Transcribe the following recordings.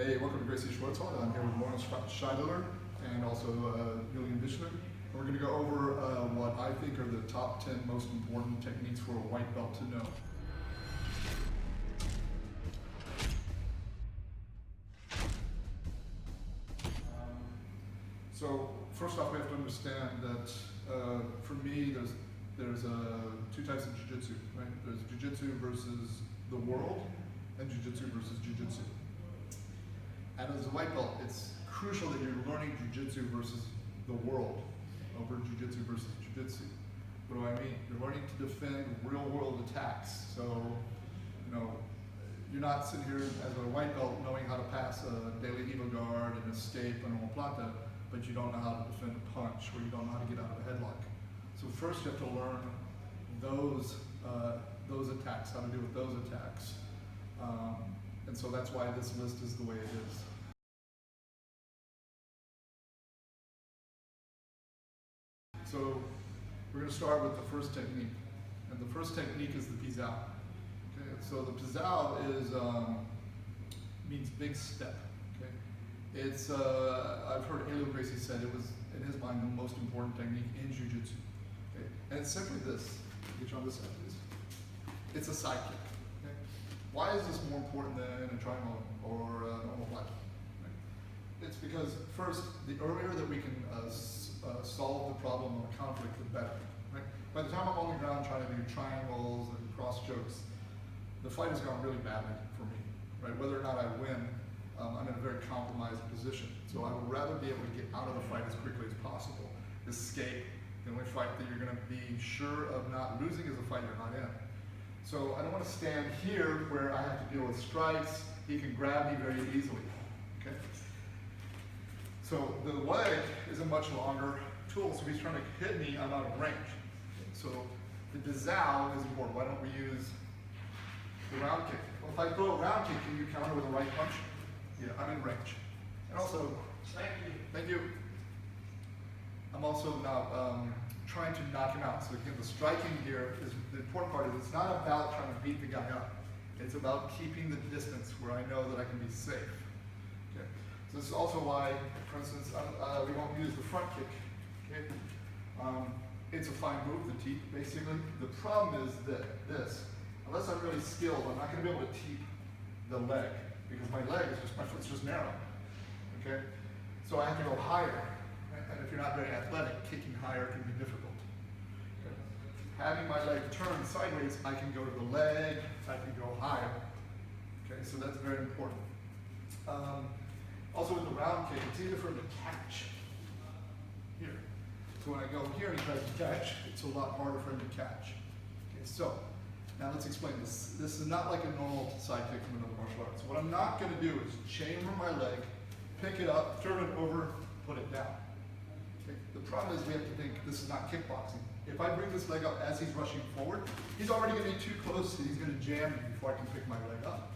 Hey, welcome to Gracie Schwartzwald. I'm here with Lawrence Scheidler and also Villingen-schwenningen. We're going to go over what I think are the top 10 most important techniques for a white belt to know. So first off, we have to understand that for me, there's two types of jiu-jitsu, right? There's jiu-jitsu versus the world and jiu-jitsu versus jiu-jitsu. And as a white belt, it's crucial that you're learning jiu-jitsu versus the world over jiu-jitsu versus jiu-jitsu. What do I mean? You're learning to defend real-world attacks. So, you're not sitting here as a white belt knowing how to pass a daily Evo guard and escape an omoplata, but you don't know how to defend a punch, or you don't know how to get out of a headlock. So first you have to learn those attacks, how to deal with those attacks. And so that's why this list is the way it is. So we're going to start with the first technique. And the first technique is the pisao. Okay, so the pisao means big step. Okay? It's, I've heard Helio Gracie said it was, in his mind, the most important technique in jiu-jitsu. Okay? And it's simply this. Get you on this side, please. It's a side kick. Okay? Why is this more important than a triangle or an omoplata? Right? It's because, first, the earlier that we can solve the problem of a conflict, the better. Right? By the time I'm on the ground trying to do triangles and cross chokes, the fight has gone really badly for me. Right? Whether or not I win, I'm in a very compromised position. So I would rather be able to get out of the fight as quickly as possible. Escape. The only fight that you're going to be sure of not losing is a fight you're not in. So I don't want to stand here where I have to deal with strikes. He can grab me very easily. Okay? So the leg is a much longer tool, so if he's trying to hit me, I'm out of range. So the pisao is important. Why don't we use the round kick? Well, if I throw a round kick, can you counter with a right punch? Yeah, I'm in range. And also, thank you. I'm also now trying to knock him out. So again, the striking here is the important part. Is it's not about trying to beat the guy up. It's about keeping the distance where I know that I can be safe. Okay. So this is also why, for instance, we won't use the front kick. Okay. It's a fine move, the teep, basically. The problem is that unless I'm really skilled, I'm not going to be able to teep the leg because my foot's just narrow. Okay. So I have to go higher. And if you're not very athletic, kicking higher can be difficult. Okay. Having my leg turned sideways, I can go to the leg, I can go higher. Okay, so that's very important. Also with the round kick, it's easier for him to catch here. So when I go here and he tries to catch, it's a lot harder for him to catch. Okay, so now let's explain this. This is not like a normal side kick from another martial art. So what I'm not going to do is chamber my leg, pick it up, turn it over, put it down. Okay. The problem is we have to think this is not kickboxing. If I bring this leg up as he's rushing forward, he's already going to be too close and he's going to jam me before I can pick my leg up.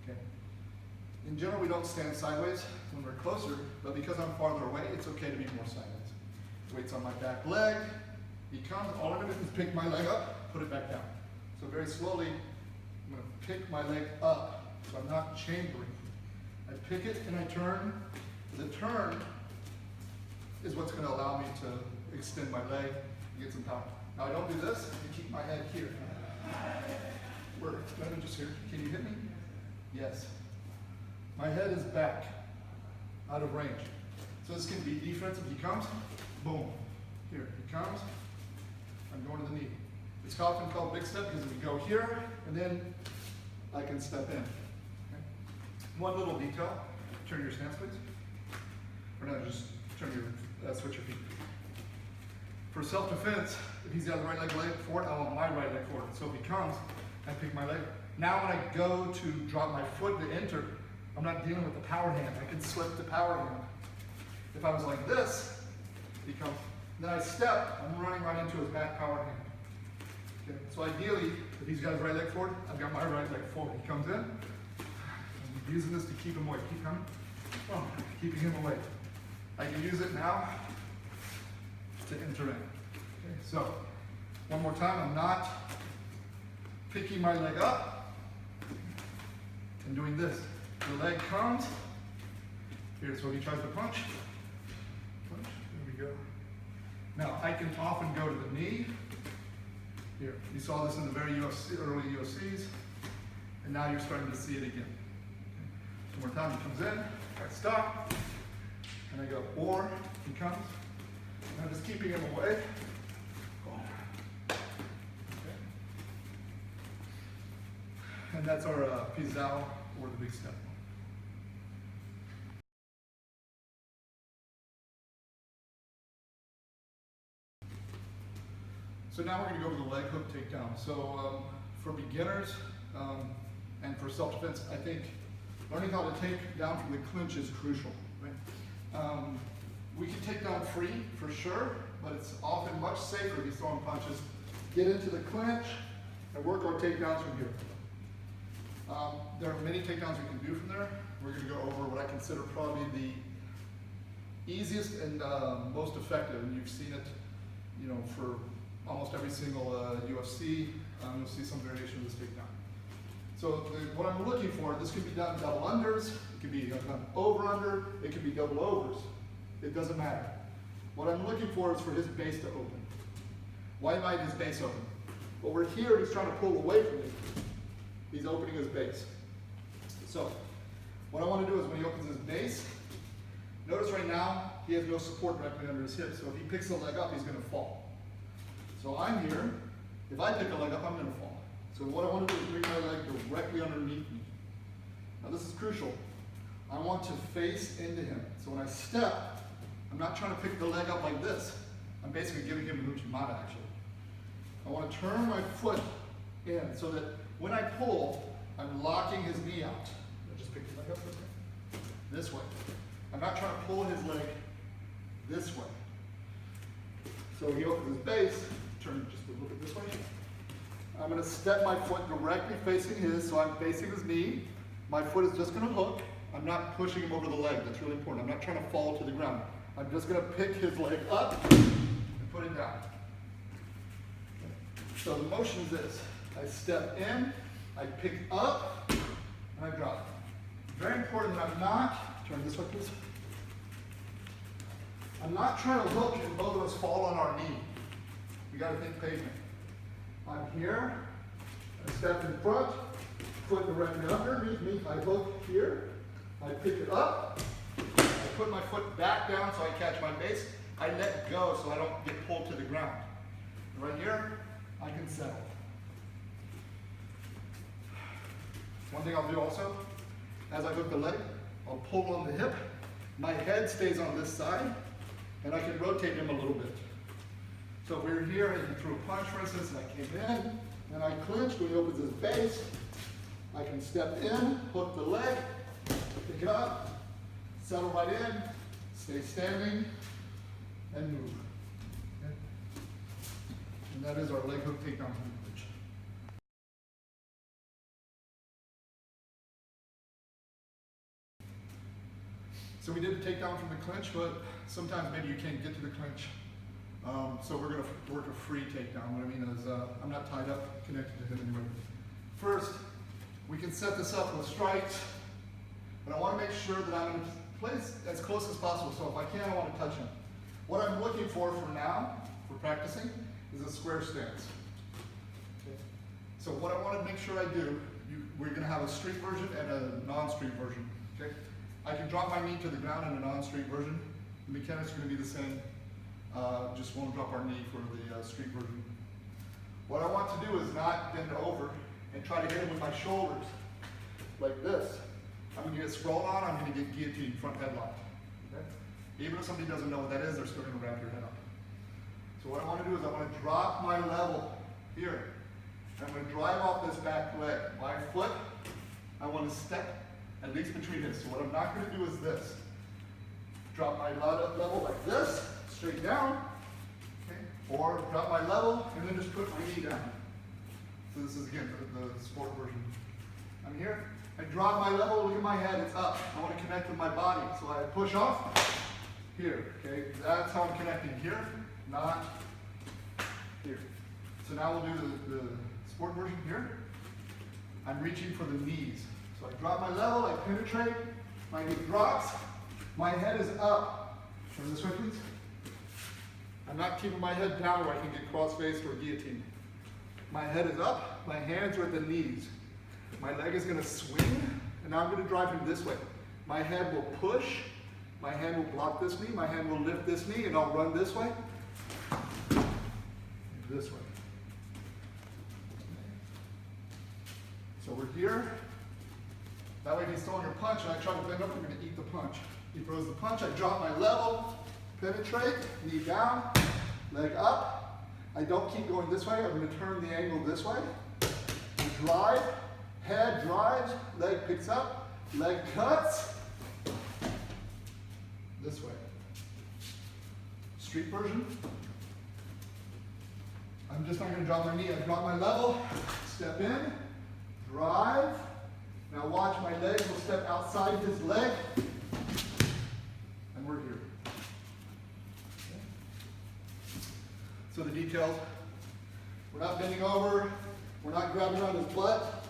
Okay. In general, we don't stand sideways when we're closer, but because I'm farther away, it's okay to be more sideways. Weight's on my back leg. He comes. All I'm going to do is pick my leg up, put it back down. So very slowly, I'm going to pick my leg up, so I'm not chambering. I pick it and I turn. The turn is what's going to allow me to extend my leg and get some power. Now I don't do this, I keep my head here. Let me just here. Can you hit me? Yes. My head is back, out of range. So this can be defensive. He comes, boom. Here, he comes, I'm going to the knee. It's often called big step because we go here, and then I can step in. Okay. One little detail, turn your stance please. Or no, just turn your, switch your feet. For self-defense, if he's got the right leg forward, I want my right leg forward. So if he comes, I pick my leg. Now when I go to drop my foot to enter, I'm not dealing with the power hand. I can slip the power hand. If I was like this, he comes. Then I step, I'm running right into his back power hand. Okay. So ideally, if he's got his right leg forward, I've got my right leg forward. He comes in, I'm using this to keep him away. Keep coming. Oh, keeping him away. I can use it now to enter in. Okay, so, one more time, I'm not picking my leg up and doing this. The leg comes. Here, so he tries to punch. Punch, there we go. Now, I can often go to the knee. Here, you saw this in the very early UFCs, and now you're starting to see it again. Okay. One more time, he comes in, I stop, and I go, or he comes, and I'm just keeping him away. Okay. And that's our pisao, or the big step. So now we're going to go over the leg hook takedown. So for beginners and for self-defense, I think learning how to take down from the clinch is crucial. Right? We can take down free for sure, but it's often much safer if you throw punches. Get into the clinch and work our takedowns from here. There are many takedowns we can do from there. We're going to go over what I consider probably the easiest and most effective, and you've seen it, you know, for almost every single UFC. You'll see some variation of this takedown. So what I'm looking for, this could be done double unders, it could be done over under, it could be double overs. It doesn't matter. What I'm looking for is for his base to open. Why might his base open? Well, we're here, he's trying to pull away from me. He's opening his base. So what I want to do is when he opens his base, notice right now he has no support directly under his hip. So if he picks the leg up, he's going to fall. So I'm here. If I pick a leg up, I'm going to fall. So what I want to do is bring my leg directly underneath me. Now this is crucial. I want to face into him. So when I step, I'm not trying to pick the leg up like this. I'm basically giving him an uchimata actually. I want to turn my foot in so that when I pull, I'm locking his knee out. I just pick the leg up this way. I'm not trying to pull his leg this way. So he opens his base, turn just a little bit this way. I'm going to step my foot directly facing his, so I'm facing his knee. My foot is just going to hook. I'm not pushing him over the leg. That's really important. I'm not trying to fall to the ground. I'm just going to pick his leg up and put it down. So the motion is this. I step in, I pick up, and I drop. Very important that I'm not, turn this like this. I'm not trying to hook and both of us fall on our knee. We got to think pavement. I'm here, I step in front, foot directly underneath me, I hook here, I pick it up, I put my foot back down so I catch my base, I let go so I don't get pulled to the ground. And right here, I can settle. One thing I'll do also, as I hook the leg, I'll pull on the hip, my head stays on this side, and I can rotate him a little bit. So if we're here and he threw a punch, for instance, and I came in, and I clinched when he opens his base, I can step in, hook the leg, pick it up, settle right in, stay standing, and move. Okay? And that is our leg hook takedown from the clinch. So we did the takedown from the clinch, but sometimes maybe you can't get to the clinch. So we're going to work a free takedown. What I mean is I'm not tied up, connected to him anyway. First, we can set this up with strikes, but I want to make sure that I'm in a place as close as possible. So if I can, I want to touch him. What I'm looking for now, for practicing, is a square stance. Okay. So what I want to make sure I do, we're going to have a street version and a non-street version. Okay. I can drop my knee to the ground in a non-street version. The mechanics are going to be the same. Just won't drop our knee for the street version. What I want to do is not bend over and try to hit him with my shoulders like this. I'm going to get sprawled on, I'm going to get guillotine front headlock. Okay? Even if somebody doesn't know what that is, they're still going to wrap your head up. So what I want to do is I want to drop my level here. I'm going to drive off this back leg. My foot, I want to step at least between his. So what I'm not going to do is this. Drop my level like this, straight down, okay? Or drop my level and then just put my knee down. So this is again the sport version. I'm here, I drop my level, look at my head, it's up. I want to connect with my body, so I push off here, okay? That's how I'm connecting here, not here. So now we'll do the sport version here. I'm reaching for the knees. So I drop my level, I penetrate, my knee drops, my head is up. Turn this way, please. I'm not keeping my head down where I can get cross-faced or guillotine. My head is up, my hands are at the knees. My leg is going to swing, and now I'm going to drive him this way. My head will push, my hand will block this knee, my hand will lift this knee, and I'll run this way. This way. So we're here. That way if he's throwing your punch and I try to bend up, I'm going to eat the punch. He throws the punch, I drop my level, penetrate, knee down, leg up. I don't keep going this way, I'm going to turn the angle this way. I drive, head drives, leg picks up, leg cuts. This way. Street version. I'm just not going to drop my knee, I drop my level, step in, drive. Now watch, my leg will step outside his leg, and we're here. Okay. So the details, we're not bending over, we're not grabbing around his butt.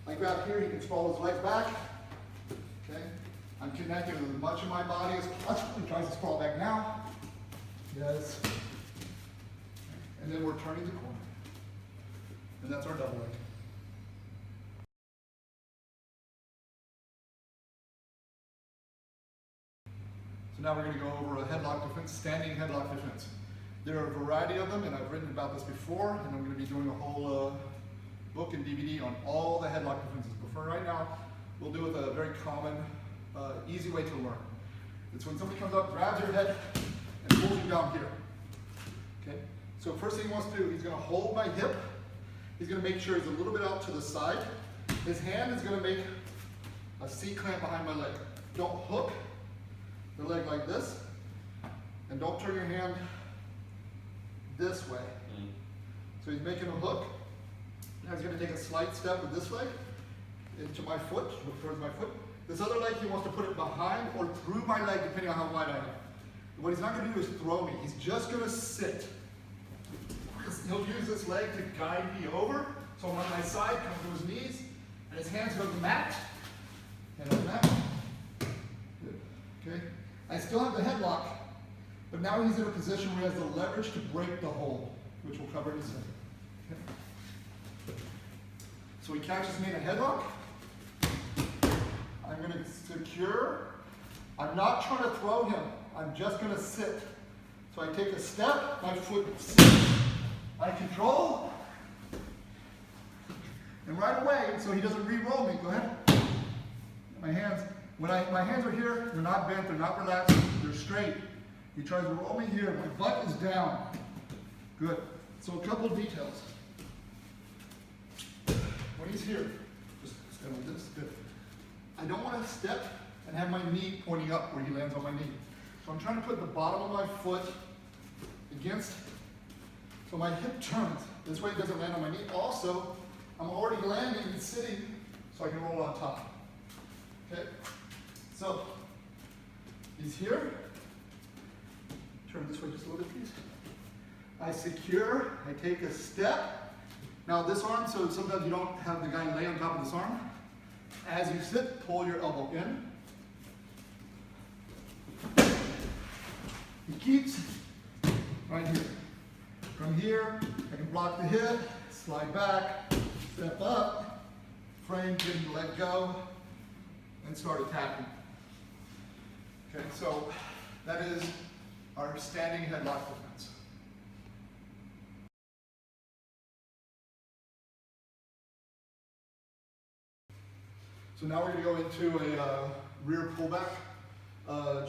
I grab here, he can sprawl his legs back. Okay. I'm connecting with as much of my body as possible. He tries to sprawl back now. Yes. And then we're turning the corner. And that's our double leg. So now we're going to go over a headlock defense, standing headlock defense. There are a variety of them, and I've written about this before, and I'm going to be doing a whole book and DVD on all the headlock defenses. But for right now, we'll do it with a very common, easy way to learn. It's when somebody comes up, grabs your head, and pulls you down here. Okay? So first thing he wants to do, he's going to hold my hip. He's going to make sure he's a little bit out to the side. His hand is going to make a C-clamp behind my leg. Don't hook the leg like this, and don't turn your hand this way. So he's making a hook. Now he's going to take a slight step with this leg into my foot, towards my foot. This other leg, he wants to put it behind or through my leg, depending on how wide I am. And what he's not going to do is throw me. He's just going to sit. He'll use this leg to guide me over. So I'm on my side, come to his knees, and his hands go to the mat. And on the mat. Good. Okay. I still have the headlock, but now he's in a position where he has the leverage to break the hold, which we'll cover in a second. Okay. So he catches me in a headlock. I'm going to secure. I'm not trying to throw him. I'm just going to sit. So I take a step, my foot sits. I control. And right away, so he doesn't re-roll me, go ahead. My hands, my hands are here, they're not bent, they're not relaxed, they're straight. He tries to roll me here, my butt is down. Good. So a couple of details. When he's here, just stand like this, good. I don't want to step and have my knee pointing up where he lands on my knee. So I'm trying to put the bottom of my foot against, so my hip turns. This way it doesn't land on my knee. Also, I'm already landing and sitting, so I can roll on top. Okay, so he's here. Turn this way just a little bit, please. I secure, I take a step. Now this arm, so sometimes you don't have the guy lay on top of this arm. As you sit, pull your elbow in. He keeps right here. From here, I can block the hip, slide back, step up, frame, getting let go, and start attacking. Okay, so that is our standing headlock defense. So now we're going to go into a rear pullback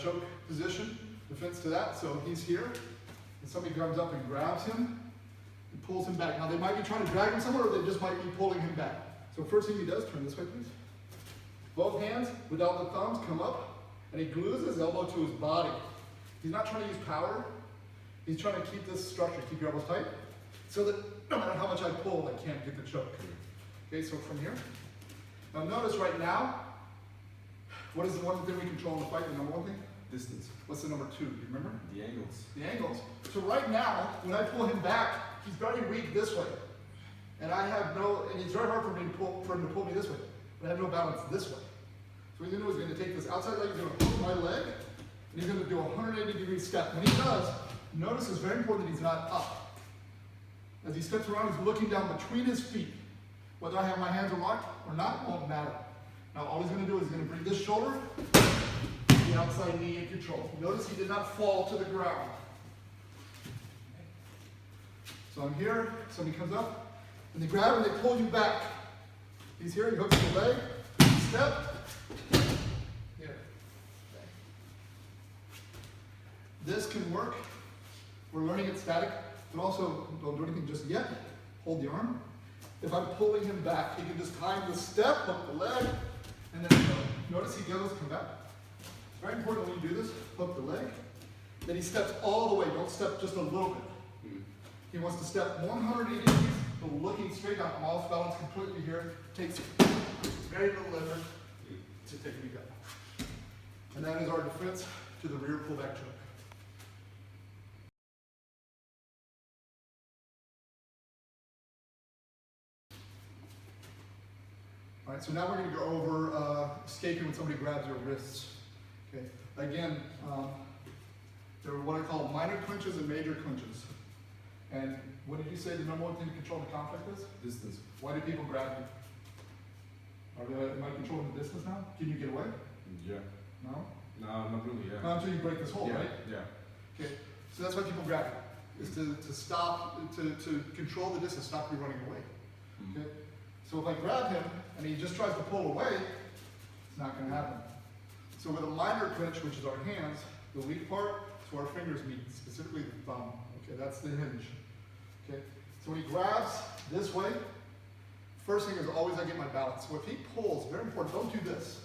choke position, defense to that. So he's here, and somebody comes up and grabs him and pulls him back. Now they might be trying to drag him somewhere, or they just might be pulling him back. So first thing he does, turn this way please. Both hands without the thumbs come up, and he glues his elbow to his body. He's not trying to use power. He's trying to keep this structure, keep your elbows tight, so that no matter how much I pull, I can't get the choke. Okay, so from here. Now notice right now, what is the one thing we control in the fight, the number one thing? Distance. What's the number two, do you remember? The angles. The angles. So right now, when I pull him back, he's very weak this way. And I have no, and it's very hard for him to pull me this way. but I have no balance this way. So what he's going to do is going to take this outside leg, he's going to hook my leg, and he's going to do a 180-degree step. When he does, notice it's very important that he's not up. As he steps around, he's looking down between his feet. Whether I have my hands locked or not won't matter. Now all he's going to do is he's going to bring this shoulder, the outside knee in control. Notice he did not fall to the ground. So I'm here, somebody comes up, and they grab and they pull you back. He's here, he hooks the leg, step, here. This can work. We're learning it static, but also don't do anything just yet. Hold the arm. If I'm pulling him back, he can just time the step, hook the leg, and then go. Notice he goes, come back. It's very important when you do this, hook the leg. Then he steps all the way, don't step just a little bit. He wants to step 180 degrees, but looking straight down. I'm off balance completely here. Takes very little effort to take me down. And that is our defense to the rear pullback choke. All right, so now we're going to go over escaping when somebody grabs your wrists. Okay. Again, there are what I call minor clinches and major clinches. And what did you say the number one thing to control the conflict is? Distance. Why do people grab you? Am I controlling the distance now? Can you get away? Yeah. No? No, not really, yeah. Not until you break this hold, yeah, right? Yeah. Okay, so that's why people grab you, is to stop, to control the distance, stop you running away. Okay? So if I grab him and he just tries to pull away, it's not going to happen. So with a minor clinch, which is our hands, the weak part is where our fingers meet, specifically the thumb. Okay, that's the hinge. Okay, so when he grabs this way, first thing is always I get my balance. So if he pulls, very important, don't do this.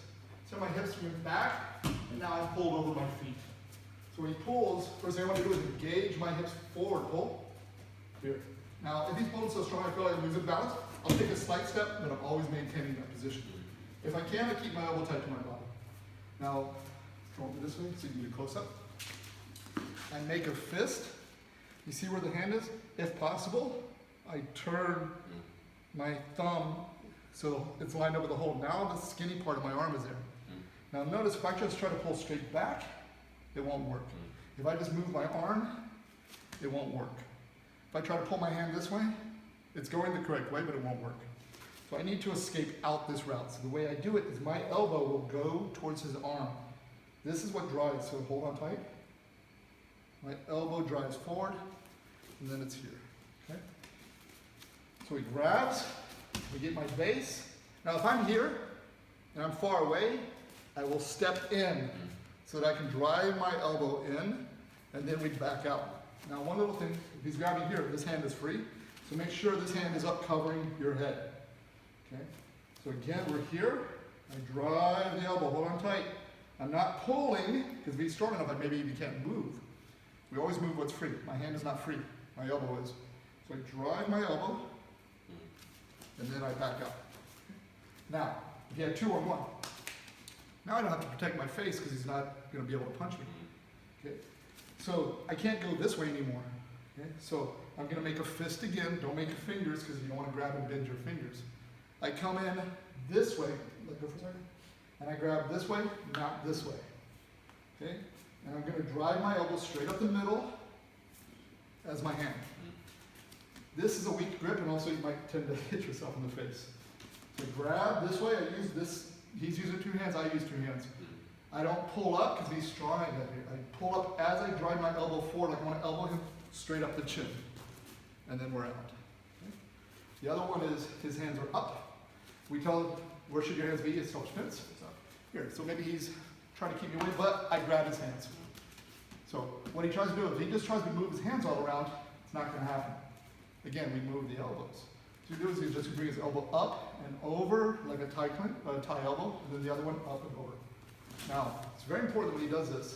So my hips went back, and now I'm pulled over my feet. So when he pulls, first thing I want to do is engage my hips forward, pull. Here. Now, if he's pulling so strong I feel like I'm losing balance, I'll take a slight step, but I'm always maintaining that position. If I can, I keep my elbow tight to my body. Now, go over this way so you can get a close-up. I make a fist. You see where the hand is? If possible, I turn my thumb so it's lined up with the hole. Now the skinny part of my arm is there. Now notice if I just try to pull straight back, it won't work. If I just move my arm, it won't work. If I try to pull my hand this way, it's going the correct way, but it won't work. So I need to escape out this route. So the way I do it is my elbow will go towards his arm. This is what drives, so hold on tight. My elbow drives forward, and then it's here, okay? So he grabs, we get my base. Now if I'm here, and I'm far away, I will step in so that I can drive my elbow in, and then we back out. Now one little thing, if he's grabbing here, this hand is free, so make sure this hand is up covering your head, okay? So again, we're here, I drive the elbow, hold on tight. I'm not pulling, because if he's strong enough, maybe he can't move. We always move what's free. My hand is not free, my elbow is. So I drive my elbow, and then I back up. Now, if you had 2 on 1, now I don't have to protect my face because he's not going to be able to punch me. Okay? So I can't go this way anymore. Okay? So I'm going to make a fist again. Don't make your fingers because you don't want to grab and bend your fingers. I come in this way. Let go for a second. And I grab this way, not this way. Okay? And I'm going to drive my elbow straight up the middle as my hand. This is a weak grip, and also you might tend to hit yourself in the face. So grab this way, I use this, he's using 2 hands, I use 2 hands. I don't pull up because he's strong. I pull up as I drive my elbow forward, like I want to elbow him straight up the chin. And then we're out. Okay? The other one is his hands are up. We tell him, where should your hands be? It's self-defense. So here, so maybe he's trying to keep me away, but I grab his hands. So what he tries to do, if he just tries to move his hands all around, it's not going to happen. Again, we move the elbows. So what he does is he just bring his elbow up and over like a tie elbow, and then the other one up and over. Now, it's very important when he does this.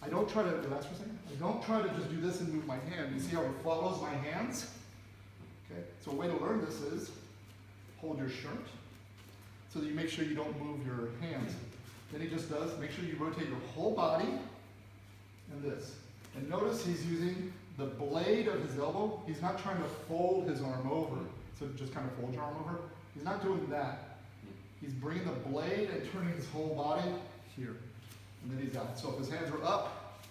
I don't try to, relax for a second. I don't try to just do this and move my hand. You see how he follows my hands? Okay, so a way to learn this is hold your shirt so that you make sure you don't move your hands. Then he just does, make sure you rotate your whole body and this. And notice he's using the blade of his elbow. He's not trying to fold his arm over. So just kind of fold your arm over. He's not doing that. he's bringing the blade and turning his whole body here. And then he's out. So if his hands are up,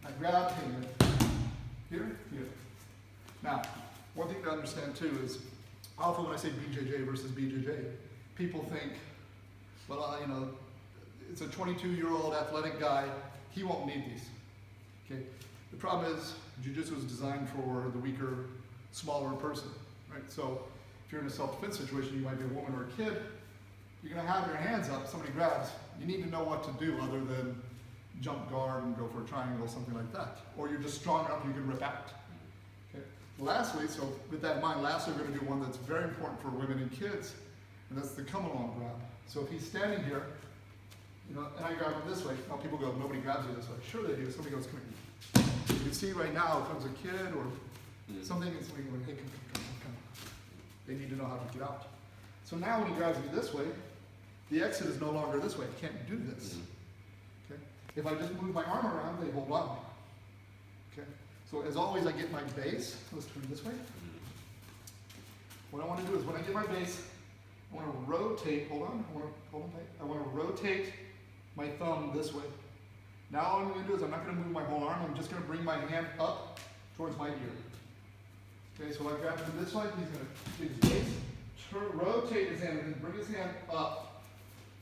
I grab him here, here. Now, one thing to understand too is, often when I say BJJ versus BJJ, people think, well, you know, it's a 22-year-old athletic guy, he won't need these. Okay? The problem is, jiu-jitsu is designed for the weaker, smaller person, right? So if you're in a self-defense situation, you might be a woman or a kid, you're gonna have your hands up, somebody grabs, you need to know what to do other than jump guard and go for a triangle, something like that. Or you're just strong enough you can rip out. Okay. Lastly, so with that in mind, lastly we're gonna do one that's very important for women and kids, and that's the come along grab. So if he's standing here, you know, and I grab him this way, now people go, nobody grabs you this way. Sure they do, somebody goes, come here. You can see right now, if it was a kid or something, and somebody goes, hey, come. They need to know how to get out. So now when he grabs me this way, the exit is no longer this way. I can't do this. Okay? If I just move my arm around, they hold on. Okay? So as always, I get my base. Let's turn this way. What I want to do is when I get my base, I want to rotate. Hold on. I want to rotate my thumb this way. Now all I'm going to do is I'm not going to move my whole arm. I'm just going to bring my hand up towards my ear. Okay, so if I grab him this way, he's going to take his base, rotate his hand, and then bring his hand up.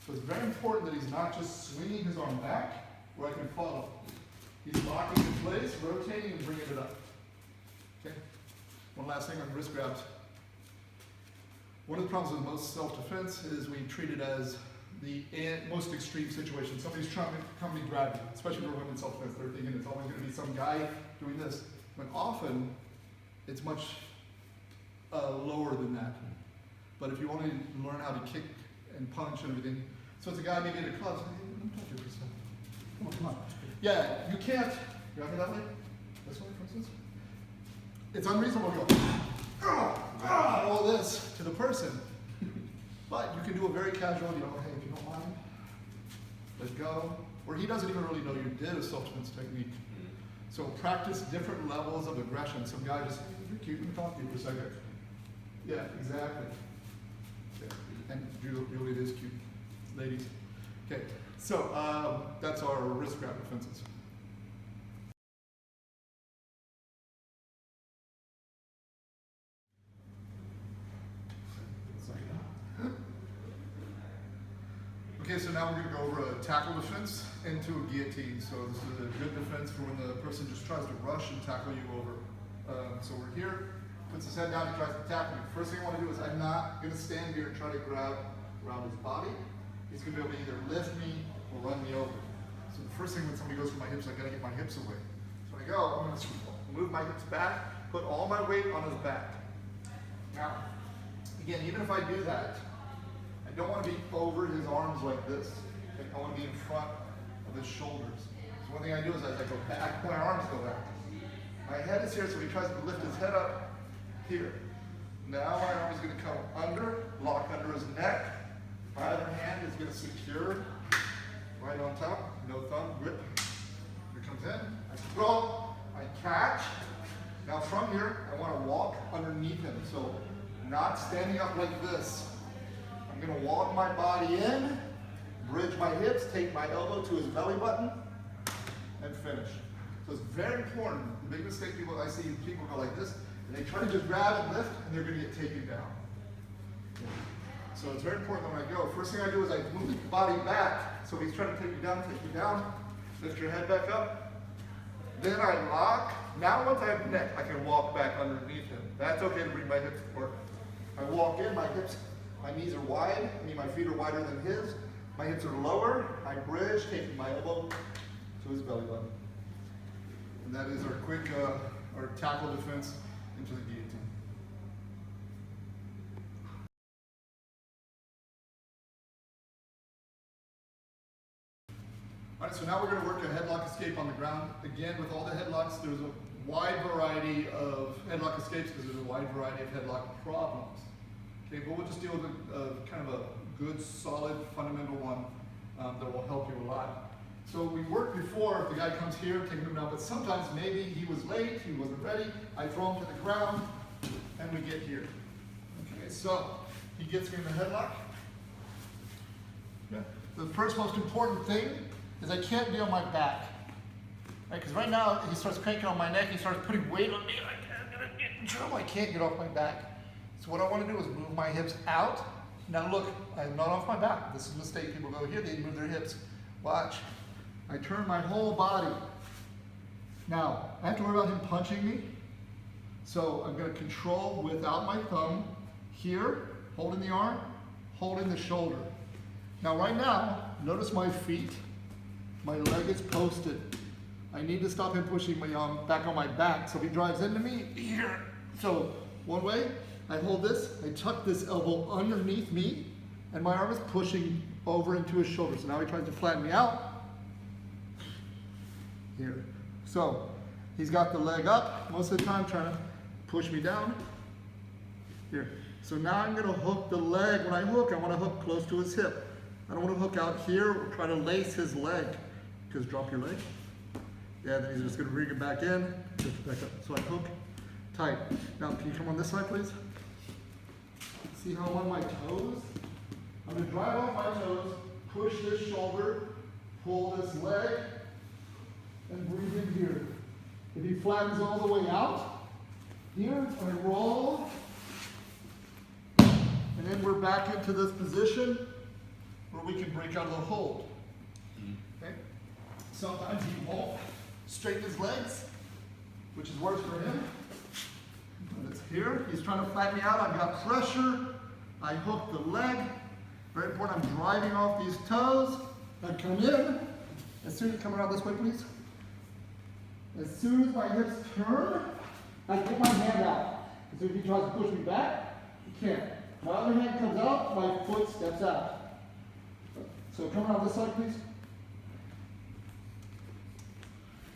So it's very important that he's not just swinging his arm back where I can follow. He's locking in place, rotating, and bringing it up. Okay? One last thing on wrist grabs. One of the problems with most self-defense is we treat it as the most extreme situation. Somebody's trying to come and grab you, especially for women's self-defense. They're thinking it's always going to be some guy doing this. When often, it's much lower than that. But if you want to learn how to kick and punch and everything, so it's a guy maybe in a club, so, hey, let me touch you for a second. Come on. Yeah, you can't, grab me that way? This way, for instance? It's unreasonable to go, all this to the person. But you can do a very casual, you know, hey, if you don't mind, let go. Or he doesn't even really know you did a self-defense technique. So practice different levels of aggression. Some guy just, hey, you're cute, let me talk to you for a second. Yeah, exactly. Yeah. And Julie, it is cute. Ladies. Okay, so that's our wrist grab defenses. Okay, so now we're going to go over a tackle defense into a guillotine. So this is a good defense for when the person just tries to rush and tackle you over. So we're here, puts his head down, he tries to tackle me. First thing I want to do is I'm not going to stand here and try to grab around his body. He's going to be able to either lift me or run me over. So the first thing when somebody goes for my hips, I got to get my hips away. So when I go, I'm going to move my hips back, put all my weight on his back. Now, again, even if I do that, I don't want to be over his arms like this. Okay? I want to be in front of his shoulders. So one thing I do is as I go back, my arms go back. My head is here, so he tries to lift his head up here. Now my arm is going to come under, lock under his neck. My other hand is going to secure right on top, no thumb, grip. Here comes in, I throw, I catch. Now from here, I want to walk underneath him. So not standing up like this. I'm going to walk my body in, bridge my hips, take my elbow to his belly button, and finish. So it's very important. The big mistake I see people go like this, and they try to just grab and lift, and they're going to get taken down. So it's very important when I go. First thing I do is I move the body back. So if he's trying to take you down, lift your head back up. Then I lock. Now once I have neck, I can walk back underneath him. That's okay to bring my hips forward. I walk in, my knees are wide, my feet are wider than his. My hips are lower. I bridge, taking my elbow to his belly button. And that is our quick, our tackle defense into the guillotine. All right, so now we're going to work a headlock escape on the ground. Again, with all the headlocks, there's a wide variety of headlock escapes because there's a wide variety of headlock problems. Okay, but we'll just deal with a kind of a good, solid, fundamental one that will help you a lot. So we worked before, if the guy comes here, taking him down, but sometimes maybe he was late, he wasn't ready, I throw him to the ground, and we get here. Okay, so he gets me in the headlock. Yeah. The first most important thing is I can't be on my back. Right? Because right now he starts cranking on my neck, he starts putting weight on me, and I'm gonna get in trouble. I can't get off my back. So what I want to do is move my hips out. Now look, I'm not off my back. This is a mistake. People go here, they move their hips. Watch. I turn my whole body. Now, I have to worry about him punching me. So I'm going to control without my thumb here, holding the arm, holding the shoulder. Now right now, notice my feet. My leg is posted. I need to stop him pushing me back on my back. So if he drives into me, here. So one way, I hold this, I tuck this elbow underneath me, and my arm is pushing over into his shoulder. So now he tries to flatten me out. Here. So he's got the leg up most of the time, trying to push me down. Here. So now I'm going to hook the leg. When I hook, I want to hook close to his hip. I don't want to hook out here or try to lace his leg. Because drop your leg. Yeah, then he's just going to bring it back in. Just back up. So I hook tight. Now, can you come on this side, please? See how I'm on my toes? I'm going to drive off my toes, push this shoulder, pull this leg, and breathe in here. If he flattens all the way out, here, I roll, and then we're back into this position where we can break out of the hold. Okay? Sometimes he won't straighten his legs, which is worse for him. But it's here. He's trying to flatten me out. I've got pressure. I hook the leg. Very important. I'm driving off these toes. I come in. As soon as you come around this way, please. As soon as my hips turn, I get my hand out. So if he tries to push me back, he can't. My other hand comes out, my foot steps out. So come around this side, please.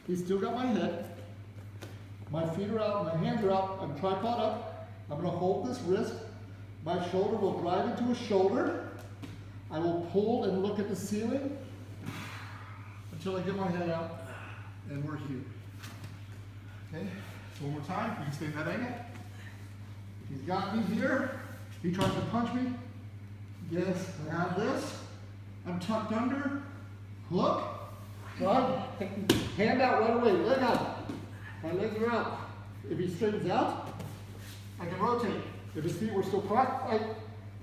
He's still got my head. My feet are out, my hands are out. I'm tripod up. I'm going to hold this wrist. My shoulder will drive into his shoulder. I will pull and look at the ceiling until I get my head out, and we're here. Okay, so one more time. You can stay in that angle. He's got me here. He tries to punch me. Yes, I have this. I'm tucked under. Hook. Drive. Hand out right away. Leg out. My legs are out. If he straightens out, I can rotate. If his feet were still crossed,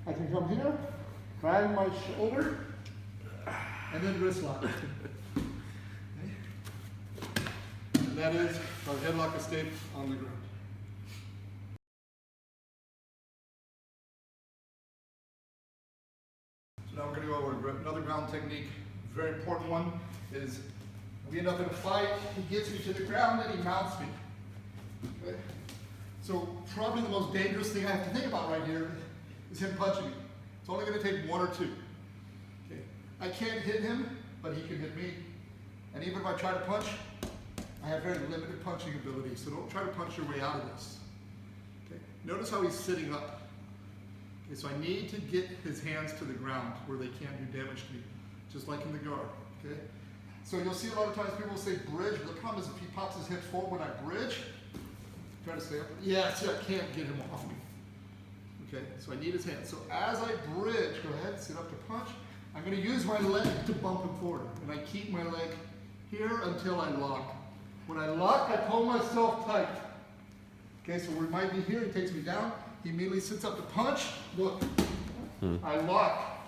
I can come here, grab my shoulder, and then wrist lock. Okay. And that is our headlock escape on the ground. So now we're going to go over another ground technique. Very important one is we end up in a fight, he gets me to the ground, and he mounts me. Okay? So probably the most dangerous thing I have to think about right here is him punching me. It's only going to take one or two. Okay? I can't hit him, but he can hit me. And even if I try to punch, I have very limited punching ability, so don't try to punch your way out of this. Okay? Notice how he's sitting up. Okay, so I need to get his hands to the ground where they can't do damage to me, just like in the guard. Okay? So you'll see a lot of times people say bridge, but the problem is if he pops his hips forward when I bridge, try to stay up. Yeah, see, I can't get him off me. Okay, so I need his hands. So as I bridge, go ahead, sit up to punch. I'm going to use my leg to bump him forward. And I keep my leg here until I lock. When I lock, I pull myself tight. Okay, so we might be here, he takes me down. He immediately sits up to punch. Look, I lock.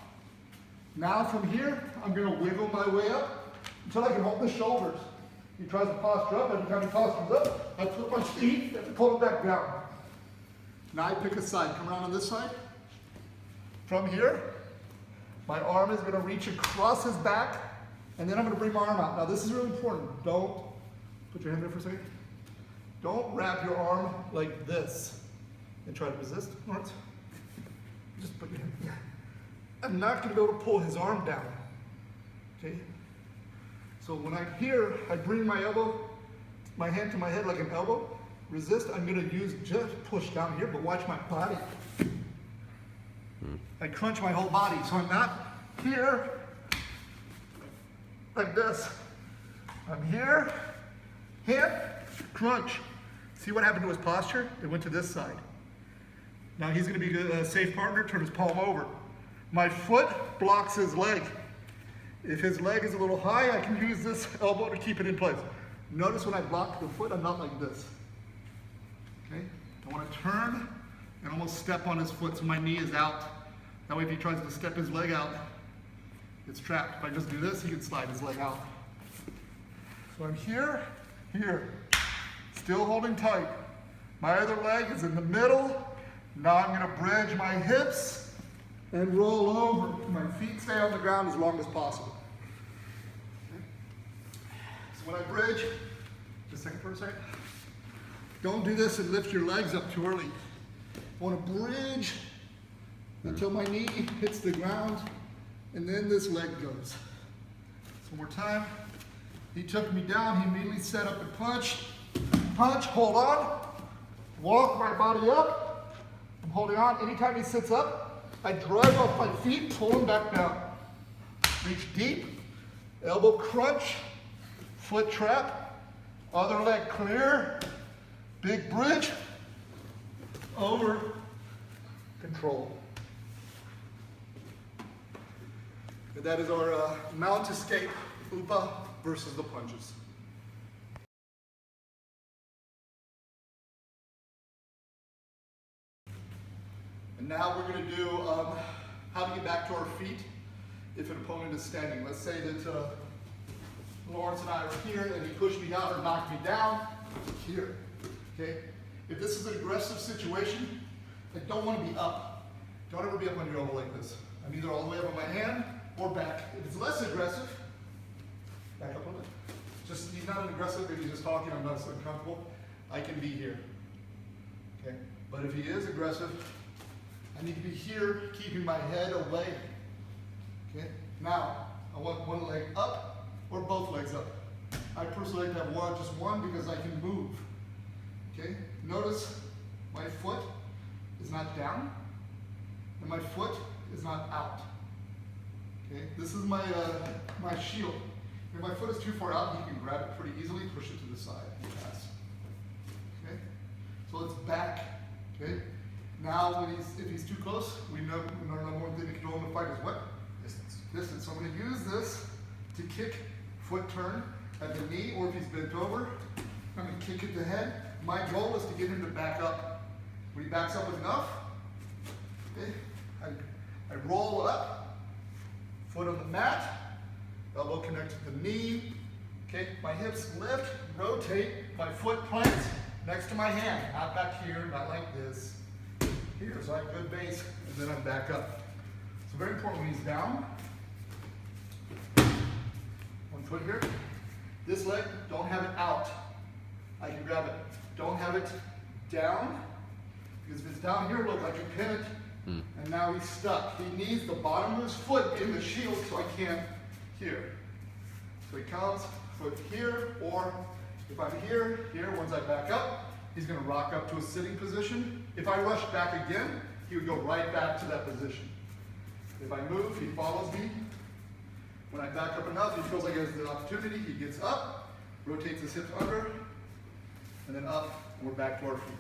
Now from here, I'm going to wiggle my way up until I can hold the shoulders. He tries to posture up. Every time he postures up, I flip my feet and pull him back down. Now I pick a side. Come around on this side. From here, my arm is going to reach across his back, and then I'm going to bring my arm out. Now this is really important. Don't, put your hand there for a second. Don't wrap your arm like this and try to resist. Just put your hand there. I'm not going to be able to pull his arm down. Okay? So when I'm here, I bring my elbow, my hand to my head like an elbow. Resist, I'm going to use just push down here, but watch my body. I crunch my whole body, so I'm not here like this. I'm here, hip, crunch. See what happened to his posture? It went to this side. Now he's going to be a safe partner, turn his palm over. My foot blocks his leg. If his leg is a little high, I can use this elbow to keep it in place. Notice when I block the foot, I'm not like this. Okay? I want to turn and almost step on his foot so my knee is out. That way if he tries to step his leg out, it's trapped. If I just do this, he can slide his leg out. So I'm here, still holding tight. My other leg is in the middle. Now I'm going to bridge my hips and roll over. My feet stay on the ground as long as possible. Okay. So when I bridge, just a second for a second. Don't do this and lift your legs up too early. I want to bridge until my knee hits the ground, and then this leg goes. So one more time. He took me down, he immediately set up and punched. Punch, hold on. Walk my body up. I'm holding on. Anytime he sits up, I drive off my feet, pull him back down. Reach deep, elbow crunch, foot trap, other leg clear, big bridge, over, control. And that is our mount escape, upa versus the punches. And now we're going to do how to get back to our feet if an opponent is standing. Let's say that Lawrence and I are here and he pushed me down or knocked me down here. Okay? If this is an aggressive situation, I don't want to be up. Don't ever be up on your elbow like this. I'm either all the way up on my hand or back. If it's less aggressive, back up a little bit. Just, he's not an aggressive, if he's just talking, I'm not so uncomfortable. I can be here. Okay? But if he is aggressive, I need to be here, keeping my head away. Okay? Now, I want one leg up or both legs up. I personally like to have just one because I can move. Okay? Notice my foot is not down and my foot is not out. Okay? This is my my shield. If my foot is too far out, you can grab it pretty easily, push it to the side and pass. Okay? So it's back. Okay? Now, if he's too close, we know our number one thing to control in the fight is what? Distance. Distance. So I'm going to use this to kick, foot turn at the knee, or if he's bent over, I'm going to kick at the head. My goal is to get him to back up. When he backs up enough, okay, I roll up, foot on the mat, elbow connected to the knee. Okay, my hips lift, rotate, my foot plants next to my hand, not back here, not like this. Here, so I have good base, and then I'm back up. So very important when he's down. One foot here. This leg, don't have it out. I can grab it. Don't have it down, because if it's down here, look, I can pin it, and now he's stuck. He needs the bottom of his foot in the shield so I can't here. So he comes, foot here, or if I'm here, once I back up, he's going to rock up to a sitting position. If I rush back again, he would go right back to that position. If I move, he follows me. When I back up enough, he feels like he has the opportunity. He gets up, rotates his hips under, and then up, and we're back to our feet.